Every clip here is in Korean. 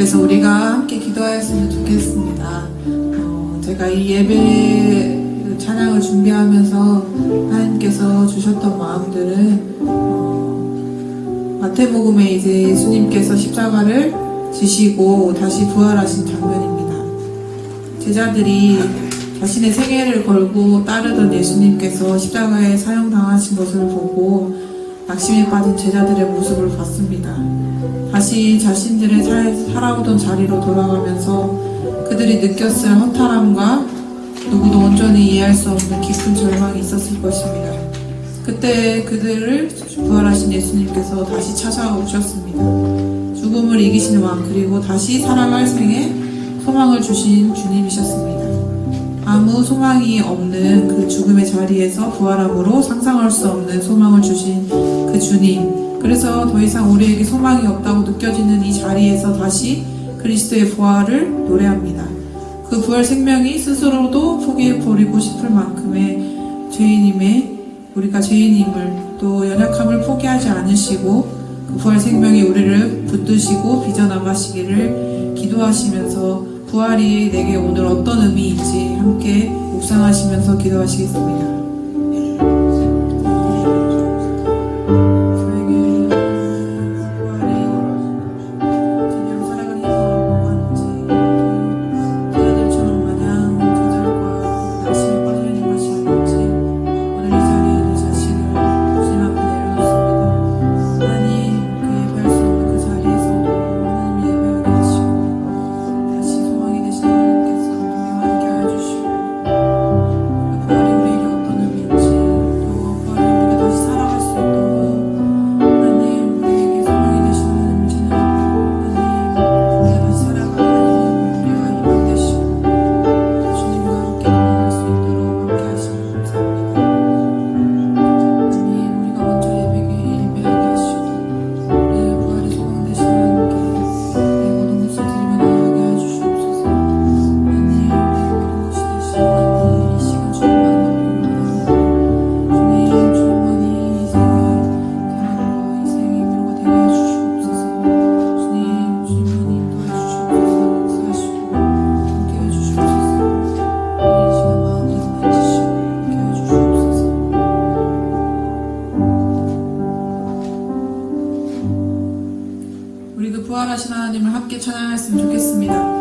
그래서 우리가 함께 기도하였으면 좋겠습니다. 제가 이 예배 찬양을 준비하면서 하나님께서 주셨던 마음들은 마태복음에 이제 예수님께서 십자가를 지시고 다시 부활하신 장면입니다. 제자들이 자신의 생애를 걸고 따르던 예수님께서 십자가에 사형당하신 것을 보고 낙심에 빠진 제자들의 모습을 봤습니다. 다시 자신들의 살아오던 자리로 돌아가면서 그들이 느꼈을 허탈함과 누구도 온전히 이해할 수 없는 깊은 절망이 있었을 것입니다. 그때 그들을 부활하신 예수님께서 다시 찾아오셨습니다. 죽음을 이기시는 왕, 그리고 다시 살아갈 생에 소망을 주신 주님이셨습니다. 아무 소망이 없는 그 죽음의 자리에서 부활함으로 상상할 수 없는 소망을 주신 그 주님, 그래서 더 이상 우리에게 소망이 없다고 느껴지는 이 자리에서 다시 그리스도의 부활을 노래합니다. 그 부활 생명이 스스로도 포기해버리고 싶을 만큼의 우리가 죄인임을, 또 연약함을 포기하지 않으시고 그 부활 생명이 우리를 붙드시고 빚어나가시기를 기도하시면서 부활이 내게 오늘 어떤 의미인지 함께 묵상하시면서 기도하시겠습니다. 우리 부활하신 하나님을 함께 찬양했으면 좋겠습니다. 그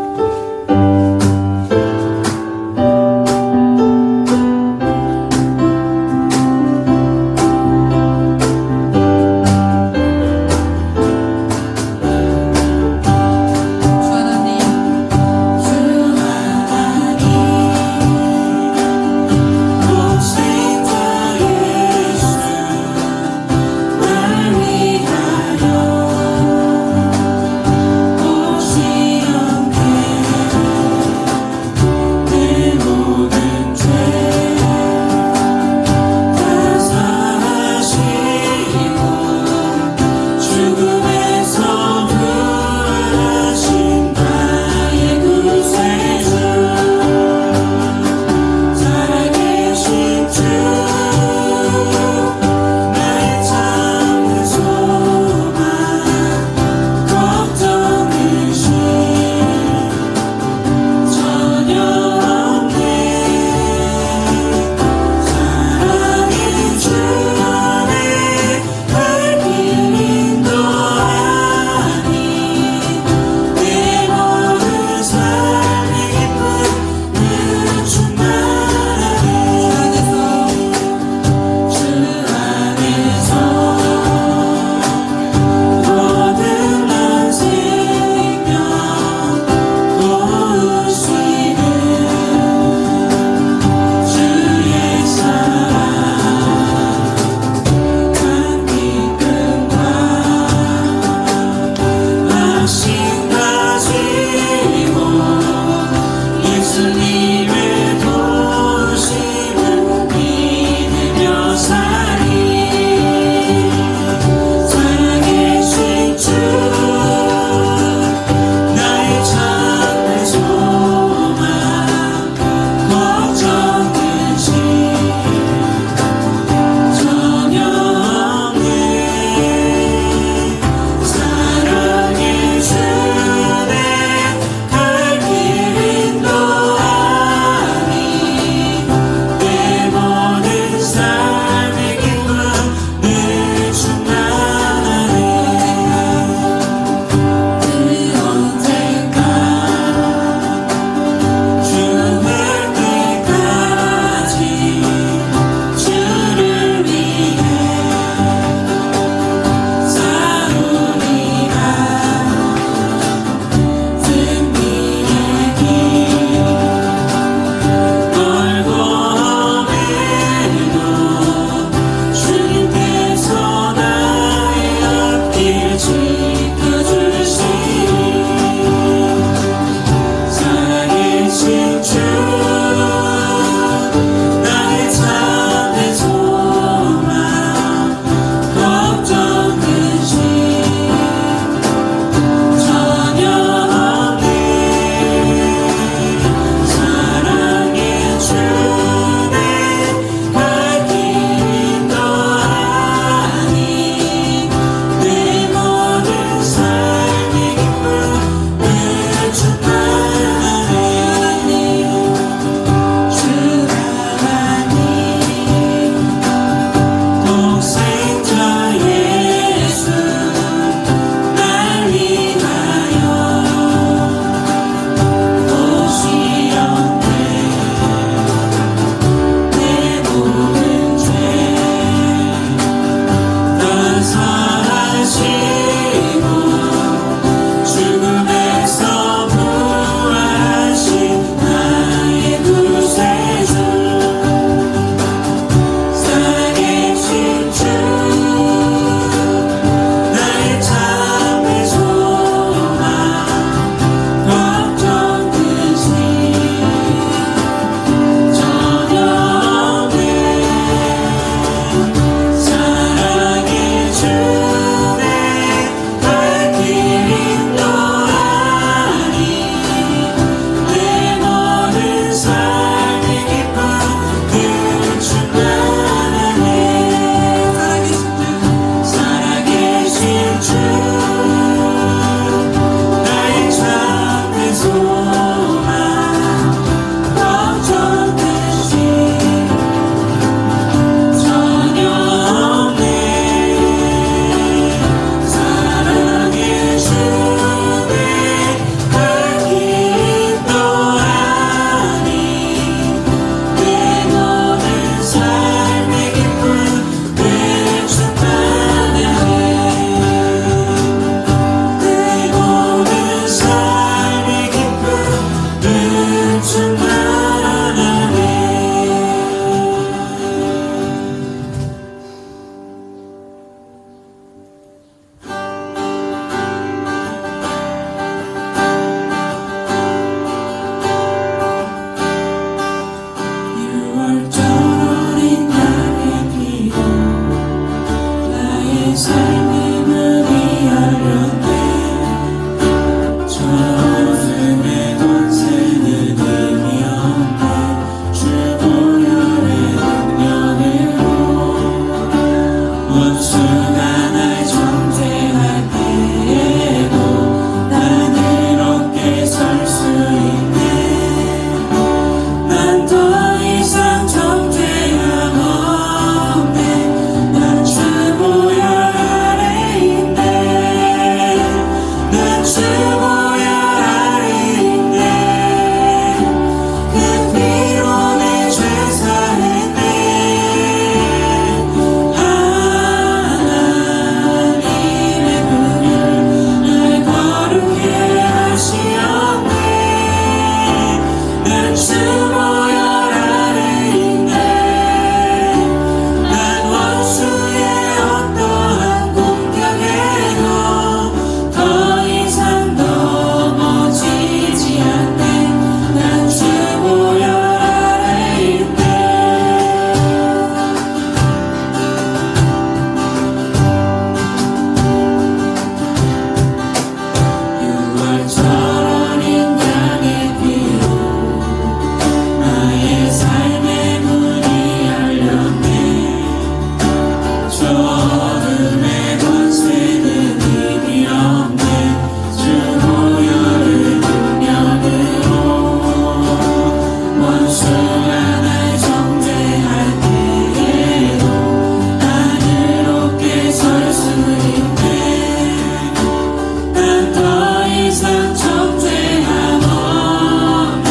이상 정죄함 없네.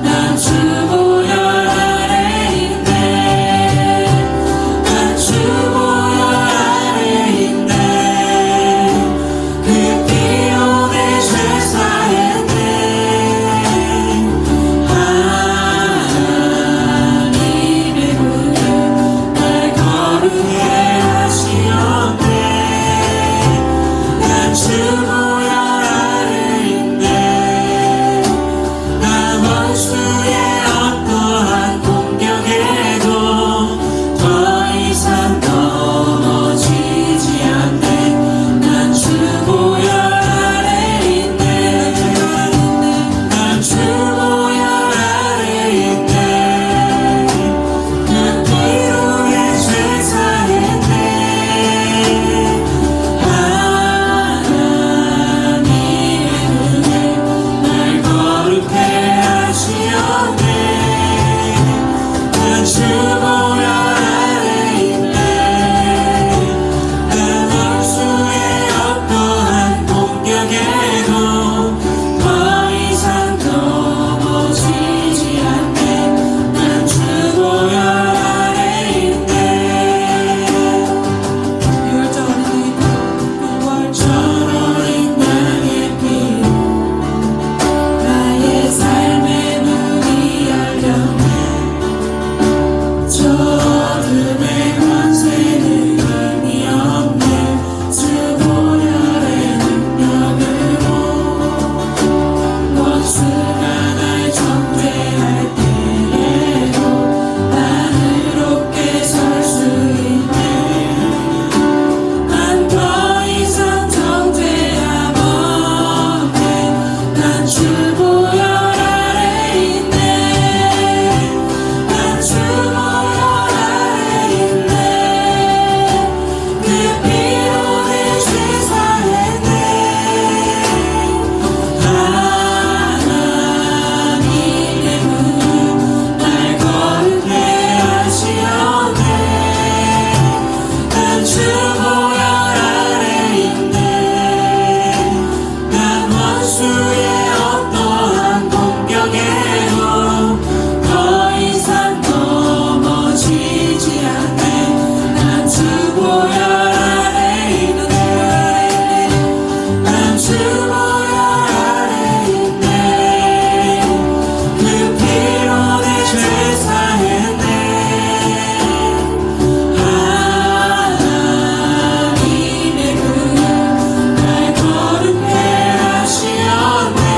난 주 보혈 아래 있네. 난 주 보혈 아래 있네. 그 피로 내 죄 사했네. 하나님의 은혜 날 거룩해 하시었네. 난 주 보혈 아래 있네. 나 원수의 어떠한 공격에도 더 이상 넘어지지 않네. 난 주 보혈 아래 있네. 난 주 보혈 아래 있네. 그 피로 내 죄 사했네. 하나님의 은혜 날 거룩해 하시었네. 난 주 보혈 아래 있네. 난 원수의 어떠한 공격에도 더 이상 넘어지지 않네. 난 주 보혈 아래 있네. 유월절 어린이 저 어린 양의 피 나의 삶의 문이 열렸네. 저 어둠의 권세는 힘이 없네. 주 보혈의 능력으로 원수가 날 정죄할 때에도 난 의롭게 설 수 있네. 난 더 이상 정죄함 없네. 난 주 보혈 아래 있네. 난 주 보혈 아래 있네. 그 피로 내 죄 사했네. 하나님의 은혜 날 거룩해 하시었네. 난 주 보혈 아래 있네. 난 원수의 어떠한 공격에도 더 이상 넘어지지 않네. 난 주 보혈 아래 있네. 난 주 보혈 아래 있네. 그 피로 내 죄 사했네. 하나님의 은혜 날 거룩해 하시었네.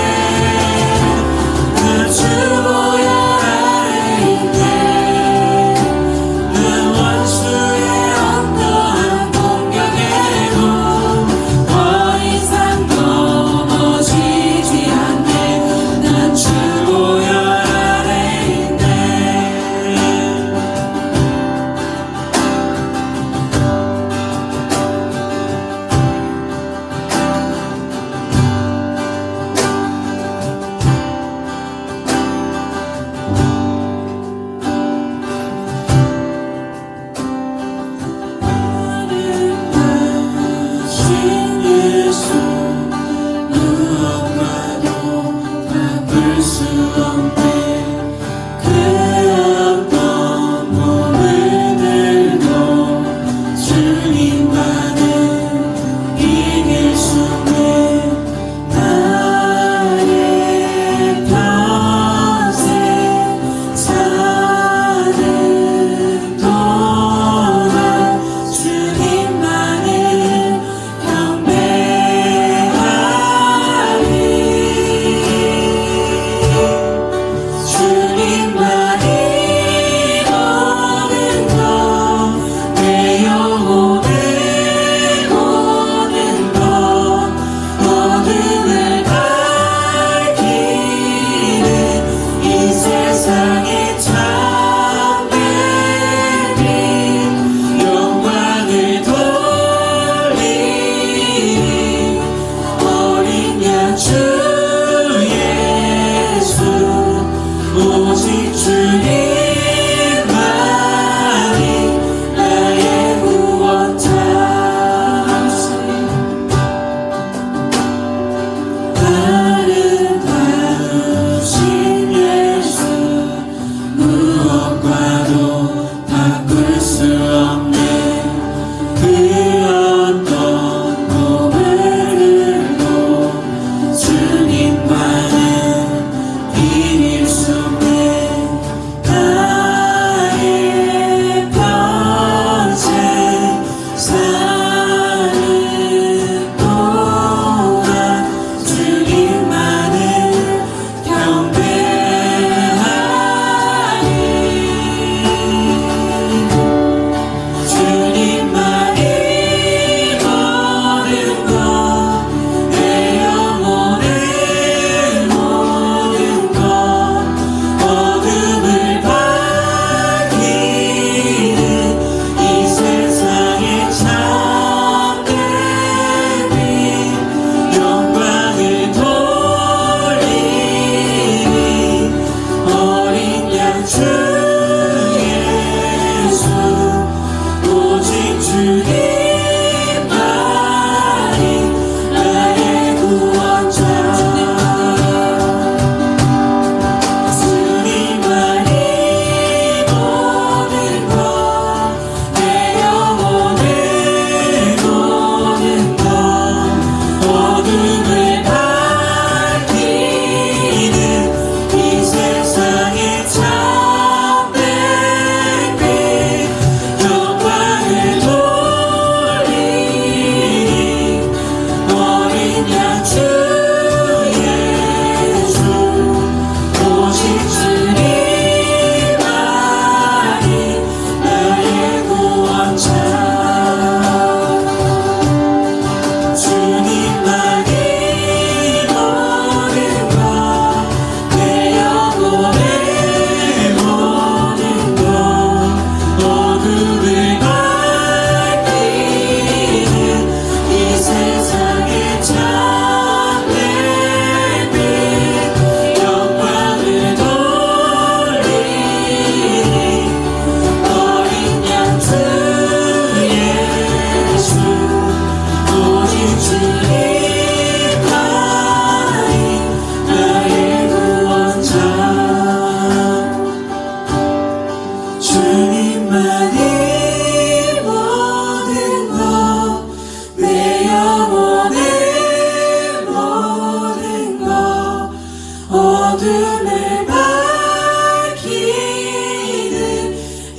어둠을 밝히는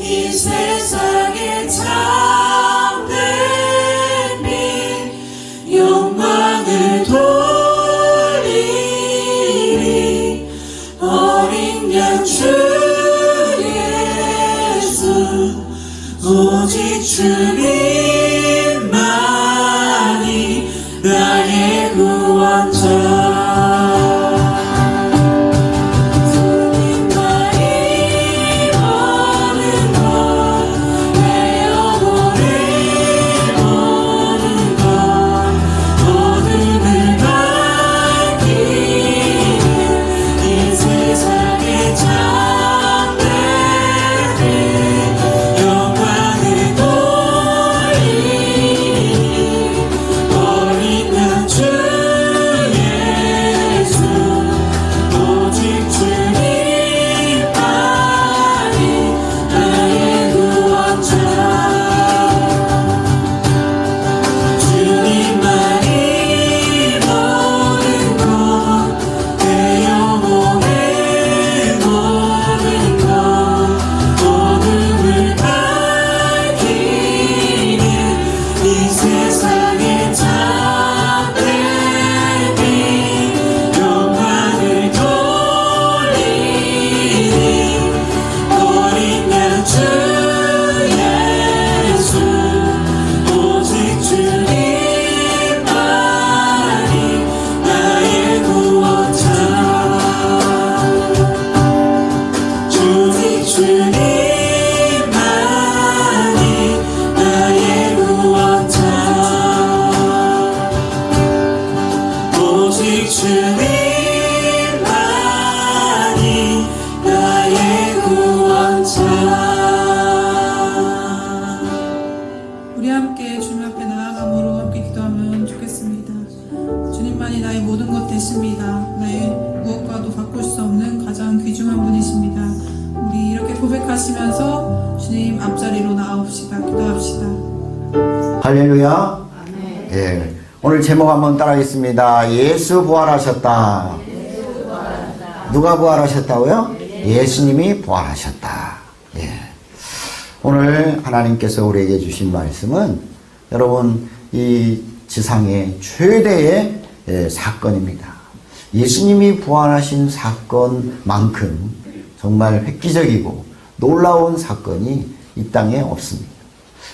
이 세상에 참된 빛 영광을 돌리리 어린 양 주 예수 오직 주님만이 나의 구원자 오직 주님만이 나의 구원자. 우리 함께 주님 앞에 나아감으로 함께 기도하면 좋겠습니다. 주님만이 나의 모든 것 되십니다. 나의 무엇과도 바꿀 수 없는 가장 귀중한 분이십니다. 우리 이렇게 고백하시면서 주님 앞자리로 나아옵시다. 기도합시다. 할렐루야. 예. 오늘 제목 한번 따라하겠습니다. 예수 부활하셨다. 누가 부활하셨다고요? 예수님이 부활하셨다. 예. 오늘 하나님께서 우리에게 주신 말씀은 여러분 이 지상의 최대의 사건입니다. 예수님이 부활하신 사건만큼 정말 획기적이고 놀라운 사건이 이 땅에 없습니다.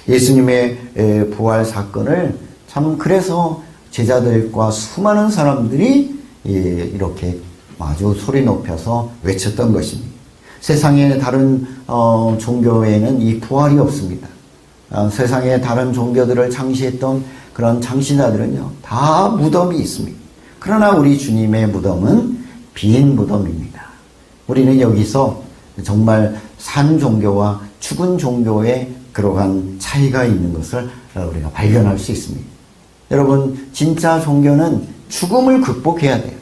예수님의 부활 사건을 참 그래서 제자들과 수많은 사람들이 이렇게 아주 소리 높여서 외쳤던 것입니다. 세상의 다른 종교에는 이 부활이 없습니다. 세상의 다른 종교들을 창시했던 그런 창시자들은요 다 무덤이 있습니다. 그러나 우리 주님의 무덤은 빈 무덤입니다. 우리는 여기서 정말 산 종교와 죽은 종교의 그러한 차이가 있는 것을 우리가 발견할 수 있습니다. 여러분 진짜 종교는 죽음을 극복해야 돼요.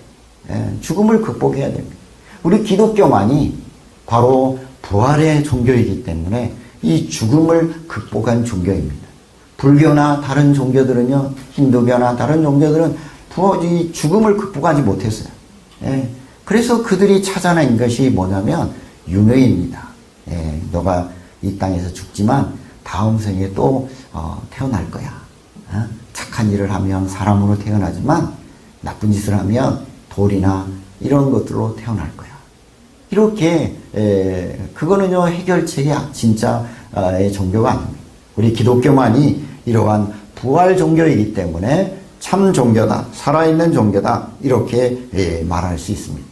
죽음을 극복해야 됩니다. 우리 기독교만이 바로 부활의 종교이기 때문에 이 죽음을 극복한 종교입니다. 불교나 다른 종교들은요, 힌두교나 다른 종교들은 이 죽음을 극복하지 못했어요. 그래서 그들이 찾아낸 것이 뭐냐면 윤회입니다. 너가 이 땅에서 죽지만 다음 생에 또 태어날 거야. 착한 일을 하면 사람으로 태어나지만 나쁜 짓을 하면 돌이나 이런 것들로 태어날 거야. 이렇게 그거는요 해결책이 진짜의 종교가 아닙니다. 우리 기독교만이 이러한 부활 종교이기 때문에 참 종교다, 살아있는 종교다 이렇게 말할 수 있습니다.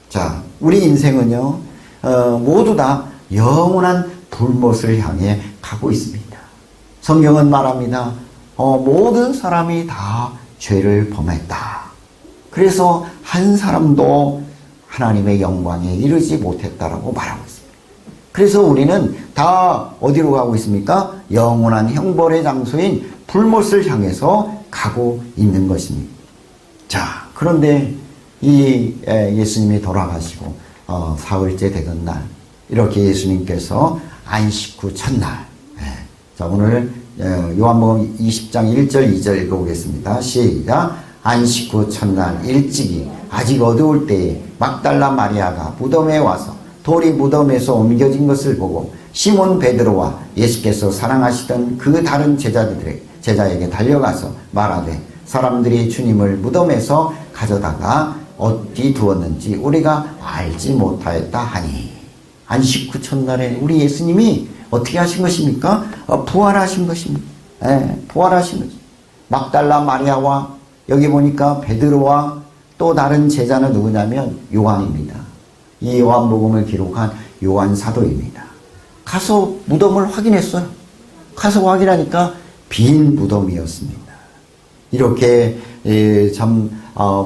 자, 우리 인생은요 모두 다 영원한 불못을 향해 가고 있습니다. 성경은 말합니다. 모든 사람이 다 죄를 범했다. 그래서 한 사람도 하나님의 영광에 이르지 못했다라고 말하고 있습니다. 그래서 우리는 다 어디로 가고 있습니까? 영원한 형벌의 장소인 불못을 향해서 가고 있는 것입니다. 자, 그런데 이 예수님이 돌아가시고 사흘째 되던 날 이렇게 예수님께서 안식 후 첫날 자, 오늘 요한복음 20장 1절 2절 읽어보겠습니다. 시작. 안식 후 첫날 일찍이 아직 어두울 때에 막달라 마리아가 무덤에 와서 돌이 무덤에서 옮겨진 것을 보고 시몬 베드로와 예수께서 사랑하시던 그 다른 제자에게 달려가서 말하되 사람들이 주님을 무덤에서 가져다가 어디 두었는지 우리가 알지 못하였다 하니. 안식 후 첫날에 우리 예수님이 어떻게 하신 것입니까? 부활하신 것입니다. 부활하신 거죠. 막달라 마리아와 여기 보니까 베드로와 또 다른 제자는 누구냐면 요한입니다. 이 요한복음을 기록한 요한 사도입니다. 가서 무덤을 확인했어요. 가서 확인하니까 빈 무덤이었습니다. 이렇게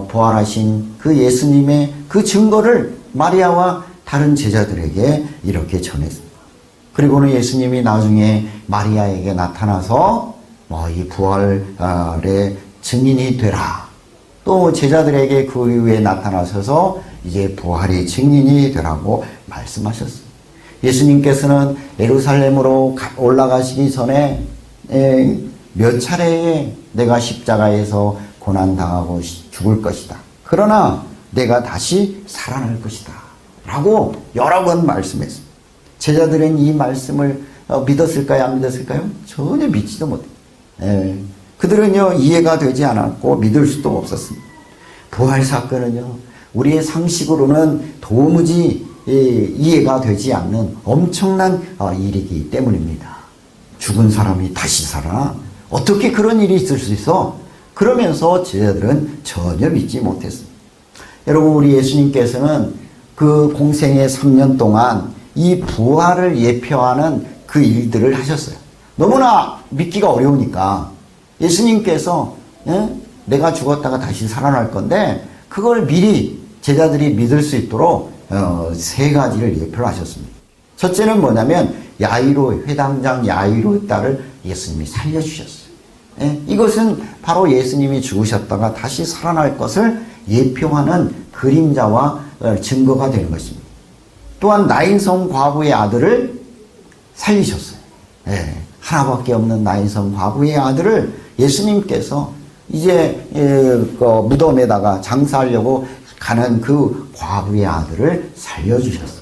부활하신 그 예수님의 그 증거를 마리아와 다른 제자들에게 이렇게 전했습니다. 그리고는 예수님이 나중에 마리아에게 나타나서 이 부활의 증인이 되라. 또 제자들에게 그 이후에 나타나셔서 이제 부활의 증인이 되라고 말씀하셨습니다. 예수님께서는 예루살렘으로 올라가시기 전에 몇 차례에 내가 십자가에서 고난당하고 죽을 것이다. 그러나 내가 다시 살아날 것이다. 라고 여러 번 말씀했습니다. 제자들은 이 말씀을 믿었을까요? 안 믿었을까요? 전혀 믿지도 못해요. 그들은요, 이해가 되지 않았고 믿을 수도 없었습니다. 부활 사건은요, 우리의 상식으로는 도무지 이해가 되지 않는 엄청난 일이기 때문입니다. 죽은 사람이 다시 살아나? 어떻게 그런 일이 있을 수 있어? 그러면서 제자들은 전혀 믿지 못했습니다. 여러분, 우리 예수님께서는 그 공생의 3년 동안 이 부활을 예표하는 그 일들을 하셨어요. 너무나 믿기가 어려우니까 예수님께서 내가 죽었다가 다시 살아날 건데 그걸 미리 제자들이 믿을 수 있도록 3가지를 예표를 하셨습니다. 첫째는 뭐냐면 야이로, 회당장 야이로의 딸을 예수님이 살려주셨어요. 이것은 바로 예수님이 죽으셨다가 다시 살아날 것을 예표하는 그림자와 증거가 되는 것입니다. 또한 나인성 과부의 아들을 살리셨어요. 하나밖에 없는 나인성 과부의 아들을 예수님께서 이제 무덤에다가 장사하려고 가는 그 과부의 아들을 살려주셨어요.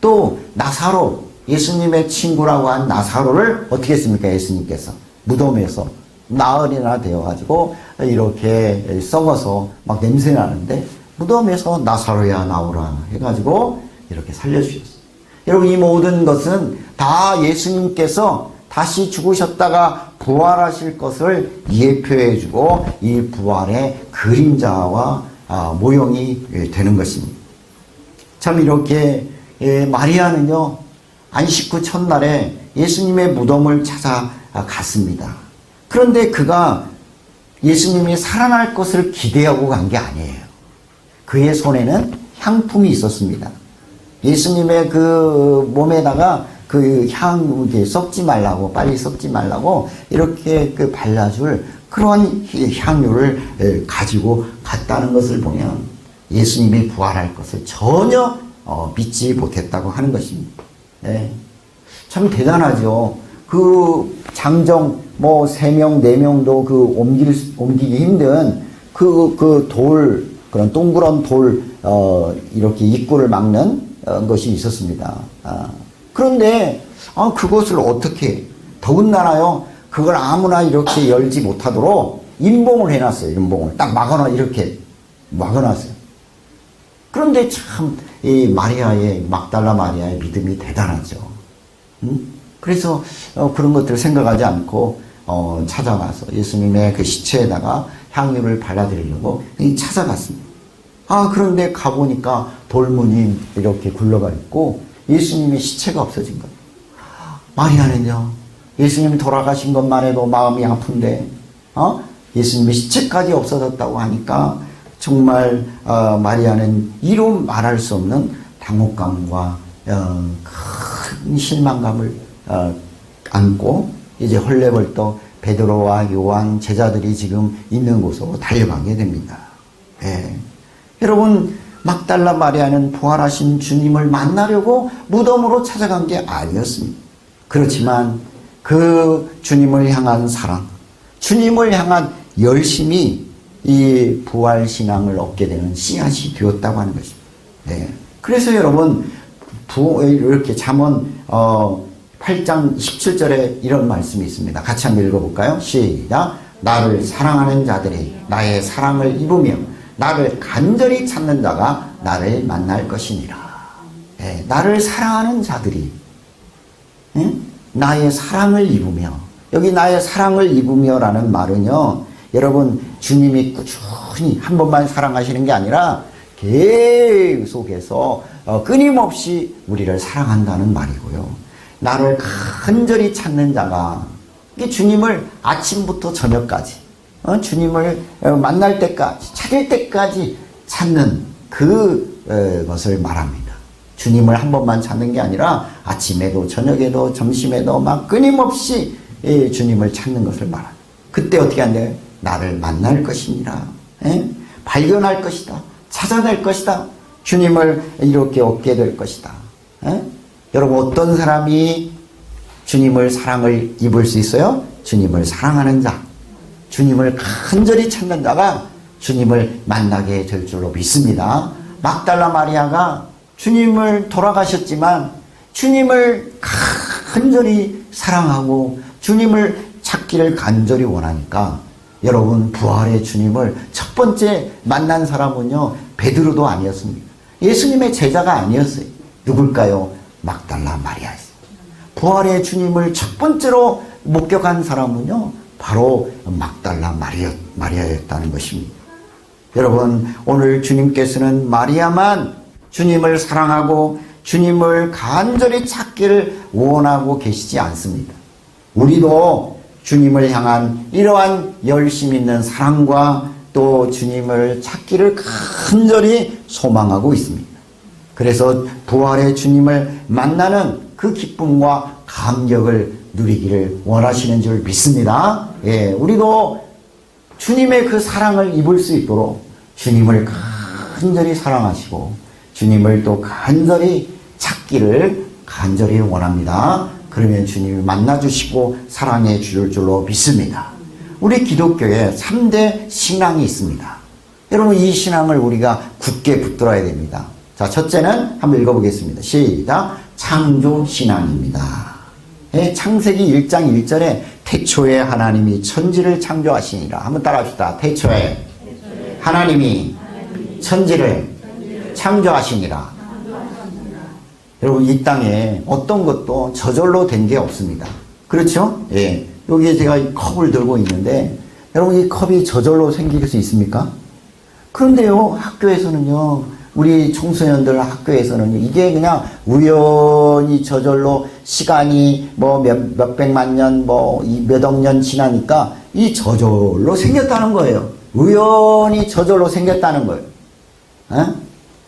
또 나사로, 예수님의 친구라고 한 나사로를 어떻게 했습니까? 예수님께서 무덤에서 나흘이나 되어가지고 이렇게 썩어서 막 냄새 나는데 무덤에서 나사로야 나오라 해가지고 이렇게 살려주셨어요. 여러분, 이 모든 것은 다 예수님께서 다시 죽으셨다가 부활하실 것을 예표해주고 이 부활의 그림자와 모형이 되는 것입니다. 참 이렇게 마리아는요, 안식 후 첫날에 예수님의 무덤을 찾아갔습니다. 그런데 그가 예수님이 살아날 것을 기대하고 간 게 아니에요. 그의 손에는 향품이 있었습니다. 예수님의 그 몸에다가 그 향이 썩지 말라고, 빨리 썩지 말라고 이렇게 그 발라줄 그런 향유를 가지고 갔다는 것을 보면 예수님이 부활할 것을 전혀 믿지 못했다고 하는 것입니다. 참 대단하죠. 그 장정 3명, 4명도 그 옮기기 힘든 그 돌, 그런 동그란 돌, 이렇게 입구를 막는 것이 있었습니다. 그런데, 그것을 어떻게, 더군다나요, 그걸 아무나 이렇게 열지 못하도록 인봉을 해놨어요. 인봉을. 딱 이렇게 막아놨어요. 그런데 참, 이 막달라 마리아의 믿음이 대단하죠. 그래서, 그런 것들을 생각하지 않고, 찾아가서 예수님의 그 시체에다가 향유를 발라드리려고 찾아갔습니다. 그런데 가보니까 돌문이 이렇게 굴러가 있고 예수님의 시체가 없어진 거예요. 마리아는요, 예수님 돌아가신 것만 해도 마음이 아픈데, 예수님의 시체까지 없어졌다고 하니까 정말, 마리아는 이루 말할 수 없는 당혹감과, 큰 실망감을, 안고 이제 헐레벌떡 베드로와 요한 제자들이 지금 있는 곳으로 달려가게 됩니다. 여러분, 막달라 마리아는 부활하신 주님을 만나려고 무덤으로 찾아간 게 아니었습니다. 그렇지만 그 주님을 향한 사랑, 주님을 향한 열심이 이 부활신앙을 얻게 되는 씨앗이 되었다고 하는 것입니다. 네. 그래서 여러분 이렇게 잠언 8장 17절에 이런 말씀이 있습니다. 같이 한번 읽어볼까요? 시작. 나를 사랑하는 자들이 나의 사랑을 입으며 나를 간절히 찾는 자가 나를 만날 것이니라. 네. 나를 사랑하는 자들이 나의 사랑을 입으며, 여기 나의 사랑을 입으며 라는 말은요, 여러분 주님이 꾸준히 한 번만 사랑하시는 게 아니라 계속해서 끊임없이 우리를 사랑한다는 말이고요. 나를 간절히 찾는 자가, 주님을 아침부터 저녁까지 주님을 만날 때까지, 찾을 때까지 찾는 그것을 말합니다. 주님을 한 번만 찾는 게 아니라 아침에도 저녁에도 점심에도 막 끊임없이 주님을 찾는 것을 말합니다. 그때 어떻게 한대요? 나를 만날 것이니라. 발견할 것이다. 찾아낼 것이다. 주님을 이렇게 얻게 될 것이다. 여러분 어떤 사람이 주님을 사랑을 입을 수 있어요? 주님을 사랑하는 자, 주님을 간절히 찾는 자가 주님을 만나게 될 줄로 믿습니다. 막달라 마리아가 주님을 돌아가셨지만 주님을 간절히 사랑하고 주님을 찾기를 간절히 원하니까, 여러분 부활의 주님을 첫 번째 만난 사람은요 베드로도 아니었습니다. 예수님의 제자가 아니었어요. 누굴까요? 막달라 마리아였어요. 부활의 주님을 첫 번째로 목격한 사람은요 바로 막달라 마리아였다는 것입니다. 여러분 오늘 주님께서는 마리아만 주님을 사랑하고 주님을 간절히 찾기를 원하고 계시지 않습니다. 우리도 주님을 향한 이러한 열심 있는 사랑과 또 주님을 찾기를 간절히 소망하고 있습니다. 그래서 부활의 주님을 만나는 그 기쁨과 감격을 누리기를 원하시는 줄 믿습니다. 예, 우리도 주님의 그 사랑을 입을 수 있도록 주님을 간절히 사랑하시고 주님을 또 간절히 찾기를 간절히 원합니다. 그러면 주님을 만나주시고 사랑해 주실 줄로 믿습니다. 우리 기독교에 3대 신앙이 있습니다. 여러분 이 신앙을 우리가 굳게 붙들어야 됩니다. 자, 첫째는 한번 읽어보겠습니다. 시작. 창조신앙입니다. 예, 창세기 1장 1절에 태초에 하나님이 천지를 창조하시니라. 한번 따라합시다. 태초에 하나님이 천지를 창조하시니라. 여러분 이 땅에 어떤 것도 저절로 된 게 없습니다. 그렇죠? 예. 여기에 제가 이 컵을 들고 있는데 여러분 이 컵이 저절로 생길 수 있습니까? 그런데요 학교에서는요, 우리 청소년들 학교에서는 이게 그냥 우연히 저절로 시간이 뭐 몇백만 년 뭐 몇억 년 지나니까 이 저절로 생겼다는 거예요. 우연히 저절로 생겼다는 거예요. 에?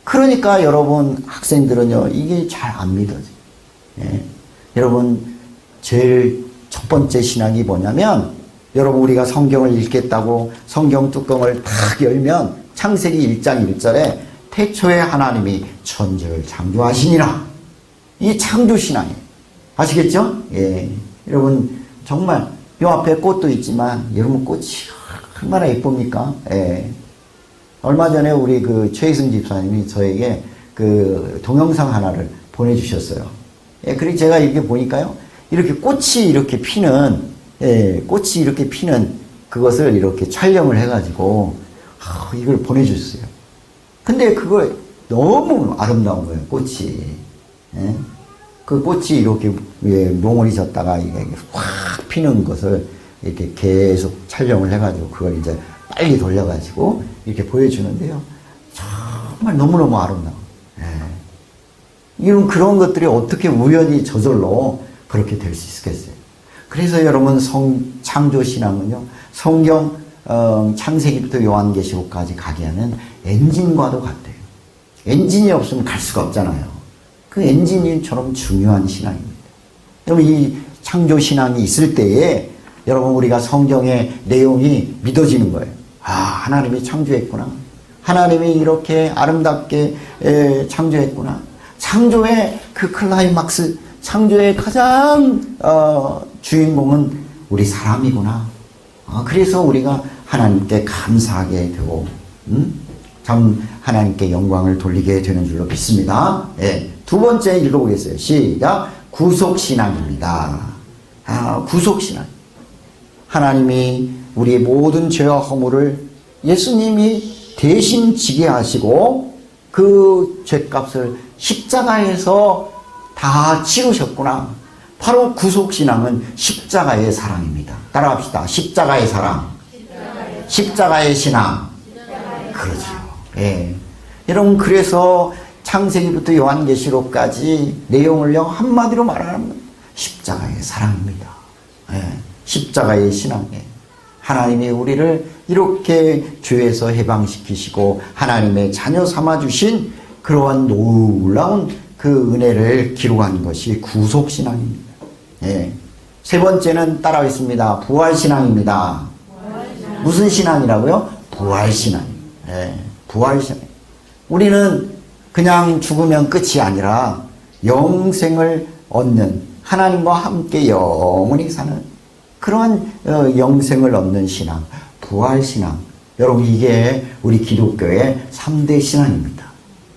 그러니까 여러분 학생들은요 이게 잘 안 믿어져요. 예. 여러분 제일 첫 번째 신앙이 뭐냐면, 여러분 우리가 성경을 읽겠다고 성경 뚜껑을 탁 열면 창세기 1장 1절에 태초에 하나님이 천지를 창조하시니라. 이 창조신앙이에요. 아시겠죠? 예. 여러분 정말 요 앞에 꽃도 있지만 여러분 꽃이 얼마나 예쁩니까? 예. 얼마 전에 우리 그 최희승 집사님이 저에게 그 동영상 하나를 보내주셨어요. 예, 그리고 제가 이렇게 보니까요, 이렇게 꽃이 이렇게 피는, 예, 꽃이 이렇게 피는 그것을 이렇게 촬영을 해가지고, 이걸 보내주셨어요. 근데 그걸 너무 아름다운 거예요, 꽃이. 예? 그 꽃이 이렇게 몽울이 졌다가 이게 확 피는 것을 이렇게 계속 촬영을 해가지고 그걸 이제 빨리 돌려가지고 이렇게 보여주는데요. 정말 너무너무 아름다워. 예. 이런 그런 것들이 어떻게 우연히 저절로 그렇게 될 수 있겠어요. 그래서 여러분 창조신앙은요, 성경 창세기부터 요한계시록까지 가게 하는 엔진과도 같아요. 엔진이 없으면 갈 수가 없잖아요. 그 엔진처럼 중요한 신앙입니다. 여러분 이 창조신앙이 있을 때에 여러분 우리가 성경의 내용이 믿어지는 거예요. 아, 하나님이 창조했구나. 하나님이 이렇게 아름답게 창조했구나. 창조의 그 클라이막스, 창조의 가장 주인공은 우리 사람이구나. 그래서 우리가 하나님께 감사하게 되고 참 하나님께 영광을 돌리게 되는 줄로 믿습니다. 예. 두 번째 읽어보겠어요. 시작. 구속신앙입니다. 구속신앙. 하나님이 우리의 모든 죄와 허물을 예수님이 대신 지게 하시고 그 죄값을 십자가에서 다 치르셨구나. 바로 구속신앙은 십자가의 사랑입니다. 따라합시다. 십자가의 사랑. 십자가의 신앙. 그렇죠. 예. 여러분, 그래서 창세기부터 요한계시록까지 내용을요, 한마디로 말하면 십자가의 사랑입니다. 예. 십자가의 신앙이에요. 하나님이 우리를 이렇게 죄에서 해방시키시고 하나님의 자녀 삼아주신 그러한 놀라운 그 은혜를 기록한 것이 구속신앙입니다. 예. 세 번째는 따라하겠습니다. 부활신앙입니다. 무슨 신앙이라고요? 부활신앙. 예. 부활신앙. 우리는 그냥 죽으면 끝이 아니라 영생을 얻는, 하나님과 함께 영원히 사는 그러한 영생을 얻는 신앙, 부활신앙. 여러분, 이게 우리 기독교의 3대 신앙입니다.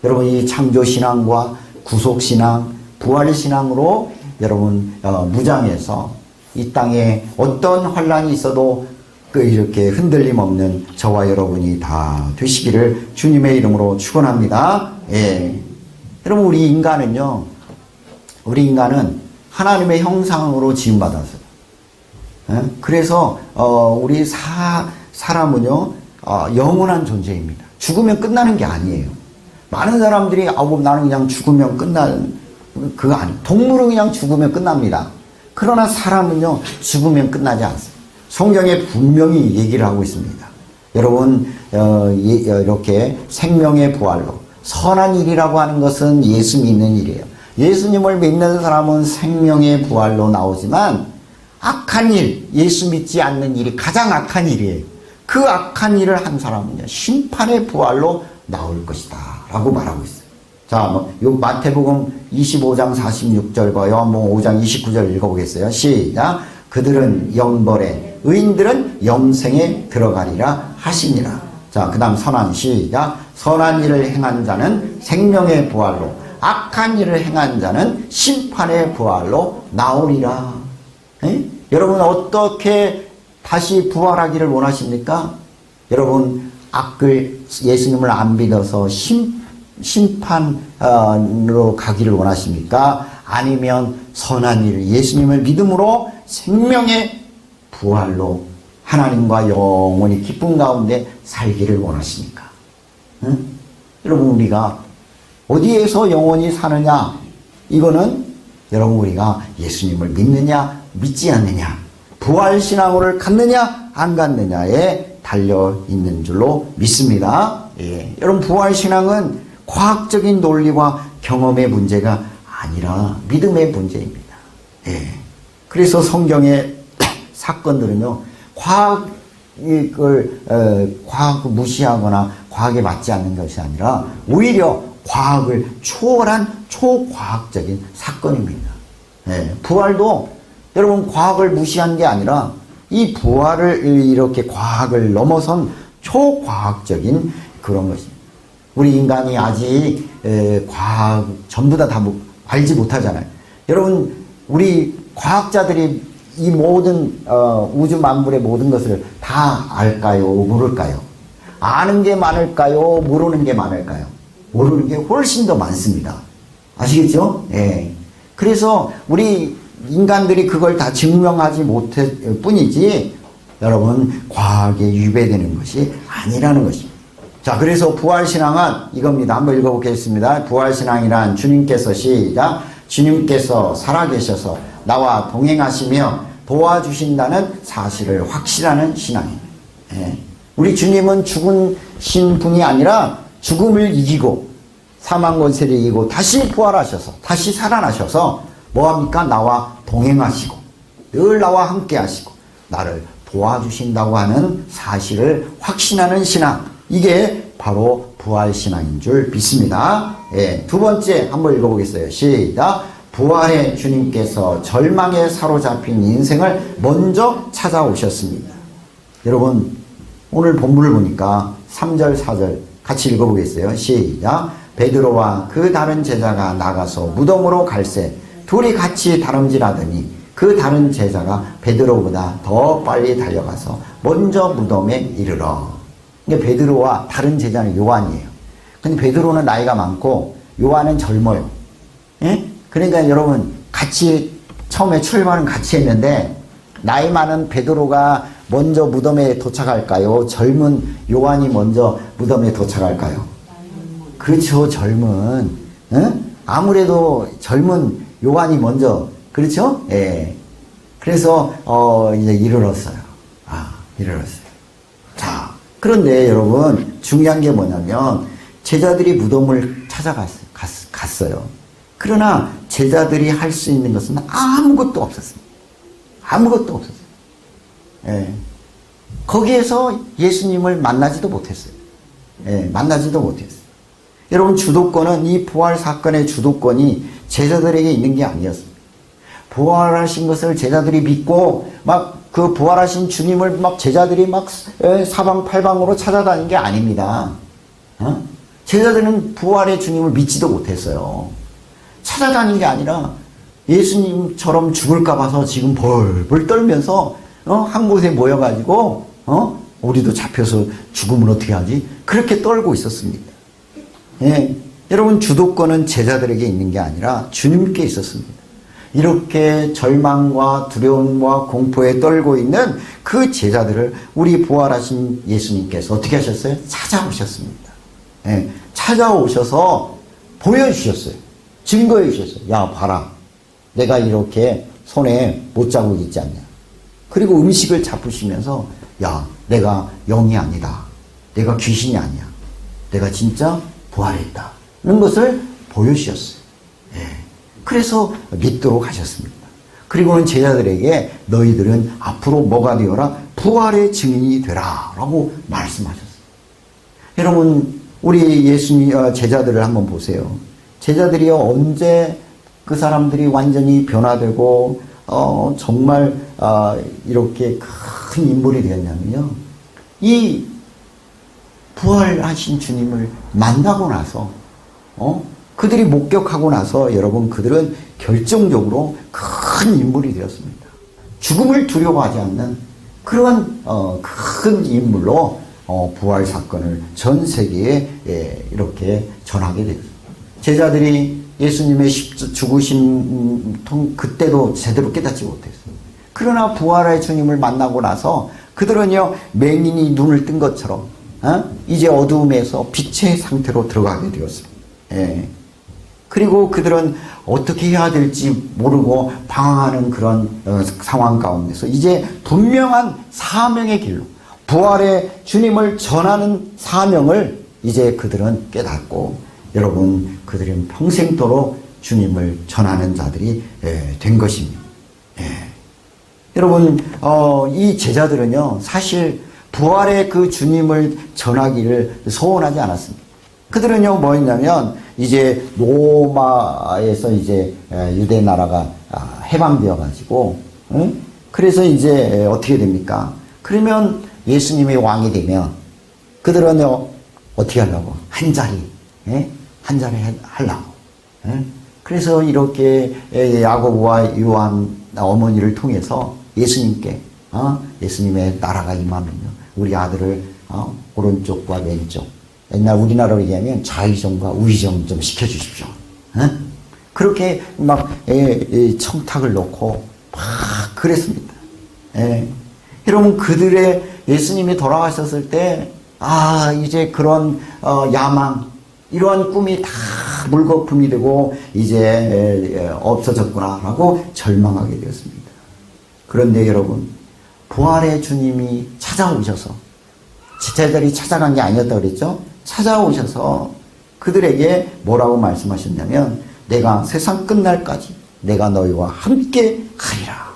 여러분, 이 창조신앙과 구속신앙, 부활신앙으로 여러분 무장해서 이 땅에 어떤 환란이 있어도 이렇게 흔들림 없는 저와 여러분이 다 되시기를 주님의 이름으로 축원합니다. 예. 여러분, 우리 인간은 하나님의 형상으로 지음받았어요. 예? 그래서 우리 사람은요 영원한 존재입니다. 죽으면 끝나는 게 아니에요. 많은 사람들이 나는 그냥 죽으면 끝나는 그거 아니에요. 동물은 그냥 죽으면 끝납니다. 그러나 사람은요 죽으면 끝나지 않습니다. 성경에 분명히 얘기를 하고 있습니다. 여러분, 이렇게 생명의 부활로, 선한 일이라고 하는 것은 예수 믿는 일이에요. 예수님을 믿는 사람은 생명의 부활로 나오지만 악한 일, 예수 믿지 않는 일이 가장 악한 일이에요. 그 악한 일을 한 사람은요 심판의 부활로 나올 것이다 라고 말하고 있어요. 자, 요 마태복음 25장 46절과 요한복음 5장 29절 읽어보겠어요. 시작. 그들은 영벌에, 의인들은 영생에 들어가리라 하시니라. 자, 그 다음 선한, 시작. 선한 일을 행한 자는 생명의 부활로, 악한 일을 행한 자는 심판의 부활로 나오리라. 에? 여러분, 어떻게 다시 부활하기를 원하십니까? 여러분, 예수님을 안 믿어서 심판으로 가기를 원하십니까? 아니면 선한 일, 예수님을 믿음으로 생명의 부활로 하나님과 영원히 기쁨 가운데 살기를 원하십니까? 응? 여러분, 우리가 어디에서 영원히 사느냐? 이거는 여러분, 우리가 예수님을 믿느냐 믿지 않느냐, 부활신앙을 갖느냐 안 갖느냐에 달려있는 줄로 믿습니다. 예. 여러분, 부활신앙은 과학적인 논리와 경험의 문제가 아니라 믿음의 문제입니다. 예. 그래서 성경의 사건들은요 과학을 무시하거나 과학에 맞지 않는 것이 아니라 오히려 과학을 초월한 초과학적인 사건입니다. 예. 부활도 여러분 과학을 무시한 게 아니라 이 부활을 이렇게 과학을 넘어선 초과학적인 그런 것입니다. 우리 인간이 아직 과학 전부 다 알지 못하잖아요. 여러분, 우리 과학자들이 이 모든 우주 만물의 모든 것을 다 알까요? 모를까요? 아는 게 많을까요? 모르는 게 많을까요? 모르는 게 훨씬 더 많습니다. 아시겠죠? 예. 그래서 우리 인간들이 그걸 다 증명하지 못할 뿐이지 여러분 과학에 위배되는 것이 아니라는 것입니다. 자, 그래서 부활신앙은 이겁니다. 한번 읽어보겠습니다. 부활신앙이란 주님께서, 시작. 주님께서 살아계셔서 나와 동행하시며 도와주신다는 사실을 확신하는 신앙입니다. 예. 우리 주님은 죽으신 분이 아니라 죽음을 이기고 사망 권세를 이기고 다시 부활하셔서 다시 살아나셔서 뭐합니까? 나와 동행하시고 늘 나와 함께 하시고 나를 도와주신다고 하는 사실을 확신하는 신앙, 이게 바로 부활신앙인 줄 믿습니다. 예, 두 번째 한번 읽어보겠어요. 시작. 부활의 주님께서 절망에 사로잡힌 인생을 먼저 찾아오셨습니다. 여러분, 오늘 본문을 보니까 3절, 4절 같이 읽어보겠어요. 시작. 베드로와 그 다른 제자가 나가서 무덤으로 갈새 둘이 같이 다름질하더니 그 다른 제자가 베드로보다 더 빨리 달려가서 먼저 무덤에 이르러. 그러니까 베드로와 다른 제자는 요한이에요. 근데 베드로는 나이가 많고 요한은 젊어요. 예? 그러니까 여러분 같이 처음에 출발은 같이 했는데 나이 많은 베드로가 먼저 무덤에 도착할까요? 젊은 요한이 먼저 무덤에 도착할까요? 그렇죠. 젊은. 아무래도 젊은 요한이 먼저. 그렇죠? 예. 그래서 이제 이르렀어요. 이르렀어요. 자, 그런데 여러분 중요한 게 뭐냐면 제자들이 무덤을 갔어요. 그러나 제자들이 할 수 있는 것은 아무것도 없었습니다. 아무것도 없었어요. 예. 거기에서 예수님을 만나지도 못했어요. 예, 만나지도 못했어요. 여러분 주도권은 이 부활 사건의 주도권이 제자들에게 있는 게 아니었습니다. 부활하신 것을 제자들이 믿고 막 그 부활하신 주님을 막 제자들이 막 사방팔방으로 찾아다닌 게 아닙니다. 제자들은 부활의 주님을 믿지도 못했어요. 찾아다닌 게 아니라 예수님처럼 죽을까 봐서 지금 벌벌 떨면서 한 곳에 모여가지고 우리도 잡혀서 죽으면 어떻게 하지? 그렇게 떨고 있었습니다. 예, 여러분 주도권은 제자들에게 있는 게 아니라 주님께 있었습니다. 이렇게 절망과 두려움과 공포에 떨고 있는 그 제자들을 우리 부활하신 예수님께서 어떻게 하셨어요? 찾아오셨습니다. 예, 찾아오셔서 보여주셨어요. 증거해 주셨어요. 야 봐라, 내가 이렇게 손에 못자국 있지 않냐. 그리고 음식을 잡으시면서 야 내가 영이 아니다, 내가 귀신이 아니야, 내가 진짜 부활했다 는 것을 보여주셨어요. 예. 그래서 믿도록 하셨습니다. 그리고는 제자들에게 너희들은 앞으로 뭐가 되어라? 부활의 증인이 되라 라고 말씀하셨어요. 여러분 우리 예수님 제자들을 한번 보세요. 제자들이 언제 그 사람들이 완전히 변화되고 정말 이렇게 큰 인물이 되었냐면요, 이 부활하신 주님을 만나고 나서 그들이 목격하고 나서 여러분 그들은 결정적으로 큰 인물이 되었습니다. 죽음을 두려워하지 않는 그런 큰 인물로 부활 사건을 전 세계에 이렇게 전하게 되었습니다. 제자들이 예수님의 죽으신 그때도 제대로 깨닫지 못했어요. 그러나 부활의 주님을 만나고 나서 그들은요 맹인이 눈을 뜬 것처럼 이제 어두움에서 빛의 상태로 들어가게 되었습니다. 예. 그리고 그들은 어떻게 해야 될지 모르고 방황하는 그런 상황 가운데서 이제 분명한 사명의 길로 부활의 주님을 전하는 사명을 이제 그들은 깨닫고 여러분 그들은 평생도록 주님을 전하는 자들이 된 것입니다. 예. 여러분 이 제자들은요 사실 부활의 그 주님을 전하기를 소원하지 않았습니다. 그들은요 뭐였냐면 이제 로마에서 이제 유대 나라가 해방되어 가지고 그래서 이제 어떻게 됩니까? 그러면 예수님이 왕이 되면 그들은요 어떻게 하려고? 한 자리 하려고. 그래서 이렇게 야고보와 요한 어머니를 통해서 예수님께 예수님의 나라가 임하면요 우리 아들을 오른쪽과 왼쪽, 옛날 우리나라로 얘기하면 좌의정 우의정 좀 시켜주십시오. 그렇게 막 청탁을 놓고 막 그랬습니다. 여러분 그들의 예수님이 돌아가셨을 때 이제 그런 야망 이러한 꿈이 다 물거품이 되고 이제 없어졌구나라고 절망하게 되었습니다. 그런데 여러분 부활의 주님이 찾아오셔서 제자들이 찾아간 게 아니었다고 그랬죠? 찾아오셔서 그들에게 뭐라고 말씀하셨냐면 내가 세상 끝날까지 내가 너희와 함께 하리라.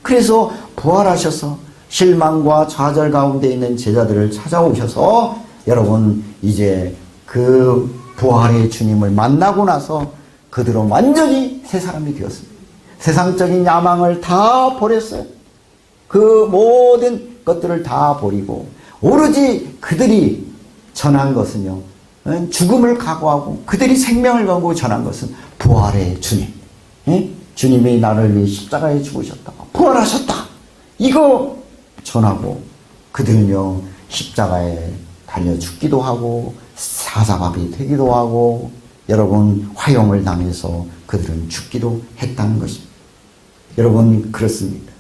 그래서 부활하셔서 실망과 좌절 가운데 있는 제자들을 찾아오셔서 여러분 이제 그 부활의 주님을 만나고 나서 그들은 완전히 새 사람이 되었습니다. 세상적인 야망을 다 버렸어요. 그 모든 것들을 다 버리고 오로지 그들이 전한 것은요, 죽음을 각오하고 그들이 생명을 걸고 전한 것은 부활의 주님. 주님이 나를 위해 십자가에 죽으셨다. 부활하셨다. 이거 전하고 그들은요, 십자가에 달려 죽기도 하고 사사밥이 되기도 하고 여러분 화형을 당해서 그들은 죽기도 했다는 것입니다. 여러분 그렇습니다.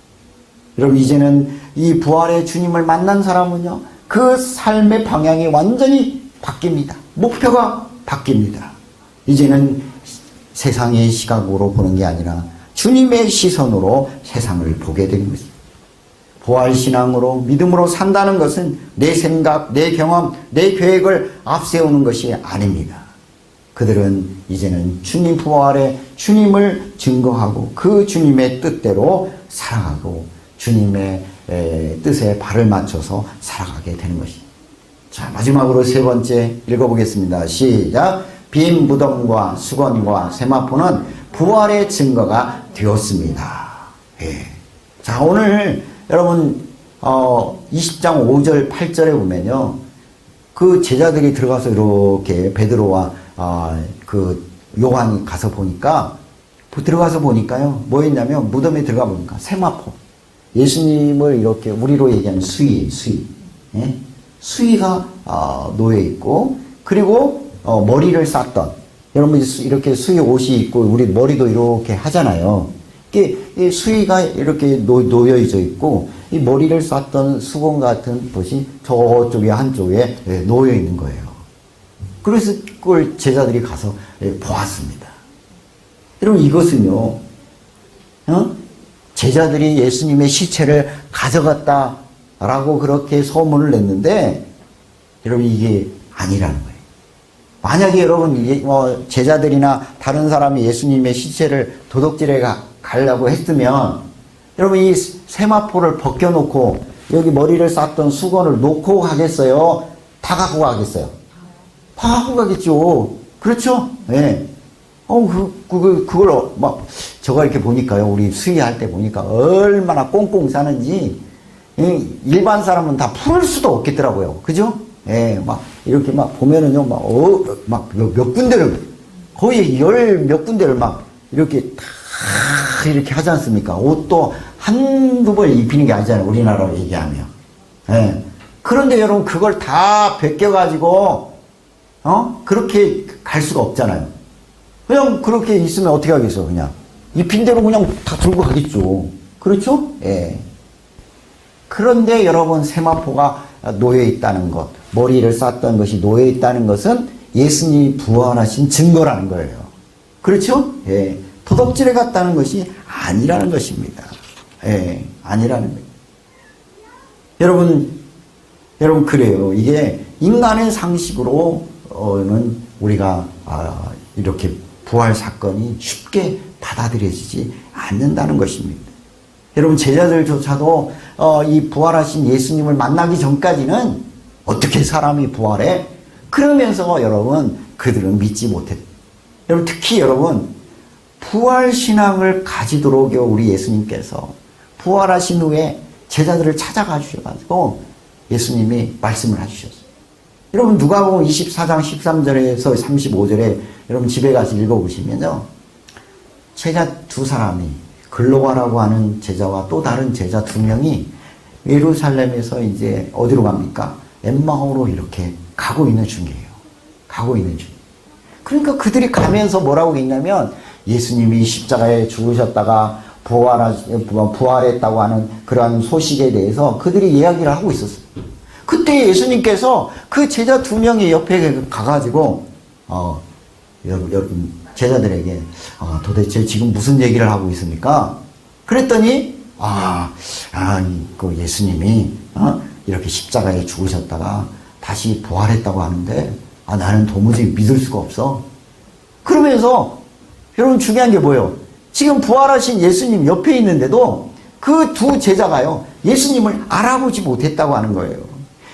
여러분 이제는 이 부활의 주님을 만난 사람은요, 그 삶의 방향이 완전히 바뀝니다. 목표가 바뀝니다. 이제는 세상의 시각으로 보는 게 아니라 주님의 시선으로 세상을 보게 되는 것입니다. 부활신앙으로 믿음으로 산다는 것은 내 생각, 내 경험, 내 계획을 앞세우는 것이 아닙니다. 그들은 이제는 주님 부활의 주님을 증거하고 그 주님의 뜻대로 살아가고 주님의 뜻에 발을 맞춰서 살아가게 되는 것입니다. 자, 마지막으로 세 번째 읽어보겠습니다. 시작. 빈 무덤과 수건과 세마포는 부활의 증거가 되었습니다. 예. 자, 오늘 여러분 20장 5절 8절에 보면요, 그 제자들이 들어가서 이렇게 베드로와 그 요한이 가서 보니까 들어가서 보니까요, 뭐 했냐면 무덤에 들어가 보니까 세마포, 예수님을 이렇게 우리로 얘기하는 수의, 예? 수의가 놓여 있고, 그리고 머리를 쌌던, 여러분 이렇게 수의 옷이 있고 우리 머리도 이렇게 하잖아요. 이 수의가 이렇게 놓여져 있고 이 머리를 쌌던 수건 같은 것이 저쪽에 한쪽에 놓여 있는 거예요. 그래서 그걸 제자들이 가서 보았습니다. 여러분 이것은요, 제자들이 예수님의 시체를 가져갔다라고 그렇게 소문을 냈는데, 여러분 이게 아니라는 거예요. 만약에 여러분 제자들이나 다른 사람이 예수님의 시체를 도둑질해 가려고 했으면 여러분 이 세마포를 벗겨놓고 여기 머리를 쌌던 수건을 놓고 가겠어요? 다 갖고 가겠어요? 다 갖고 가겠죠. 그렇죠? 예. 그걸 막 저가 이렇게 보니까요, 우리 수의할 때 보니까 얼마나 꽁꽁 싸는지 일반 사람은 다 풀 수도 없겠더라고요. 그죠? 예, 막 이렇게 막 보면은요, 막 몇 군데를 거의 몇 군데를 막 이렇게 다 이렇게 하지 않습니까? 옷도 한두 벌 입히는 게 아니잖아요, 우리나라로 얘기하면. 예. 그런데 여러분 그걸 다 벗겨가지고 그렇게 갈 수가 없잖아요. 그냥 그렇게 있으면 어떻게 하겠어? 그냥 입힌 대로 그냥 다 들고 가겠죠. 그렇죠? 예. 그런데 여러분 세마포가 놓여 있다는 것, 머리를 쌌던 것이 놓여 있다는 것은 예수님이 부활하신 증거라는 거예요. 그렇죠? 예. 도둑질해 갔다는 것이 아니라는 것입니다. 예. 아니라는 거예요. 여러분 그래요. 이게 인간의 상식으로는 우리가 이렇게 부활 사건이 쉽게 받아들여지지 않는다는 것입니다. 여러분 제자들조차도 이 부활하신 예수님을 만나기 전까지는 어떻게 사람이 부활해? 그러면서 여러분 그들은 믿지 못했다. 여러분 특히 여러분 부활신앙을 가지도록 우리 예수님께서 부활하신 후에 제자들을 찾아가 주셔가지고 예수님이 말씀을 해주셨어요. 여러분 누가복음 24장 13절에서 35절에 여러분 집에 가서 읽어보시면요, 제자 두 사람이 글로가라고 하는 제자와 또 다른 제자 두 명이 예루살렘에서 이제 어디로 갑니까? 엠마오로 이렇게 가고 있는 중이에요. 가고 있는 중. 그러니까 그들이 가면서 뭐라고 했냐면 예수님이 십자가에 죽으셨다가 부활했다고 하는 그러한 소식에 대해서 그들이 이야기를 하고 있었어요. 그때 예수님께서 그 제자 두 명의 옆에 가가지고 여러분 제자들에게 도대체 지금 무슨 얘기를 하고 있습니까? 그랬더니 그 예수님이 이렇게 십자가에 죽으셨다가 다시 부활했다고 하는데 나는 도무지 믿을 수가 없어. 그러면서 여러분 중요한 게 뭐예요? 지금 부활하신 예수님 옆에 있는데도 그 두 제자가요, 예수님을 알아보지 못했다고 하는 거예요.